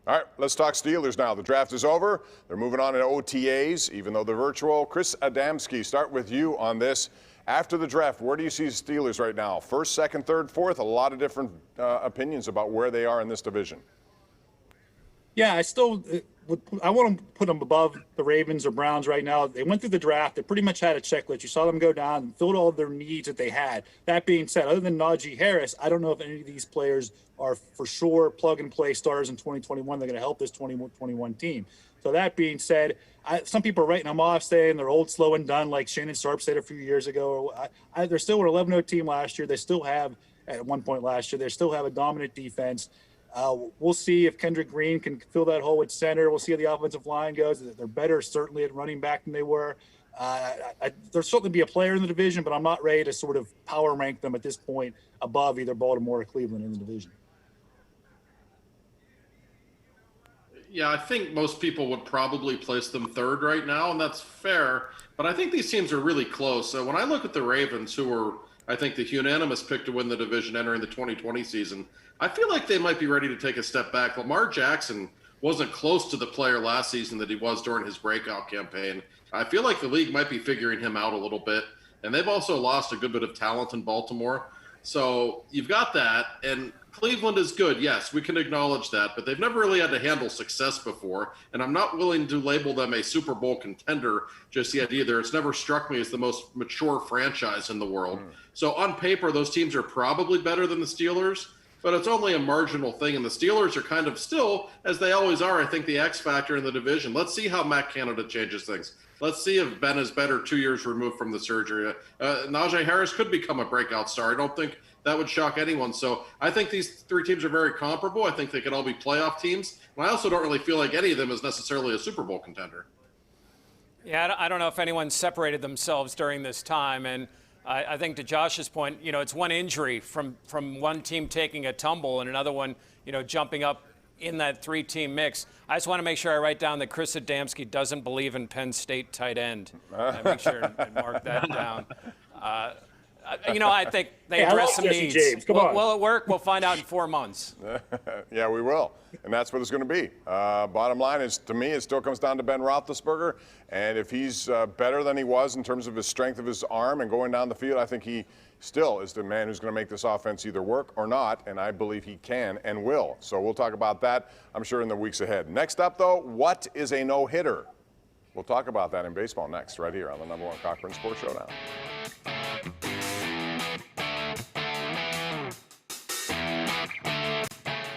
All right, let's talk Steelers now. The draft is over. They're moving on to OTAs, even though they're virtual. Chris Adamski, start with you on this. After the draft, where do you see the Steelers right now? First, second, third, fourth? A lot of different opinions about where they are in this division. Yeah, I want to put them above the Ravens or Browns right now. They went through the draft. They pretty much had a checklist. You saw them go down and filled all of their needs that they had. That being said, other than Najee Harris, I don't know if any of these players are for sure plug-and-play starters in 2021. They're going to help this 2021 team. So that being said, some people are writing them off, saying they're old, slow, and done, like Shannon Sharp said a few years ago. They're still an 11-0 team last year. They still have, at one point last year, they still have a dominant defense. We'll see if Kendrick Green can fill that hole at center. We'll see how the offensive line goes. They're better, certainly, at running back than they were. There'll certainly be a player in the division, but I'm not ready to sort of power rank them at this point above either Baltimore or Cleveland in the division. Yeah, I think most people would probably place them third right now, and that's fair. But I think these teams are really close. So when I look at the Ravens, who were, I think, the unanimous pick to win the division entering the 2020 season, I feel like they might be ready to take a step back. Lamar Jackson wasn't close to the player last season that he was during his breakout campaign. I feel like the league might be figuring him out a little bit. And they've also lost a good bit of talent in Baltimore. So you've got that. And Cleveland is good. Yes, we can acknowledge that. But they've never really had to handle success before. And I'm not willing to label them a Super Bowl contender just yet either. It's never struck me as the most mature franchise in the world. So on paper, those teams are probably better than the Steelers. But it's only a marginal thing, and the Steelers are kind of still, as they always are, I think, the X factor in the division. Let's see how Matt Canada changes things. Let's see if Ben is better 2 years removed from the surgery. Najee Harris could become a breakout star. I don't think that would shock anyone. So I think these three teams are very comparable. I think they could all be playoff teams. And I also don't really feel like any of them is necessarily a Super Bowl contender. Yeah, I don't know if anyone separated themselves during this time, and I think to Josh's point, it's one injury from one team taking a tumble and another one, jumping up in that three-team mix. I just want to make sure I write down that Chris Adamski doesn't believe in Penn State tight end. Make sure and mark that down. I think they address some needs. James, come on. Will it work? We'll find out in 4 months. Yeah, we will. And that's what it's going to be. Bottom line is, to me, it still comes down to Ben Roethlisberger. And if he's better than he was in terms of his strength of his arm and going down the field, I think he still is the man who's going to make this offense either work or not. And I believe he can and will. So we'll talk about that, I'm sure, in the weeks ahead. Next up, though, what is a no-hitter? We'll talk about that in baseball next, right here on the #1 Cochran Sports Showdown.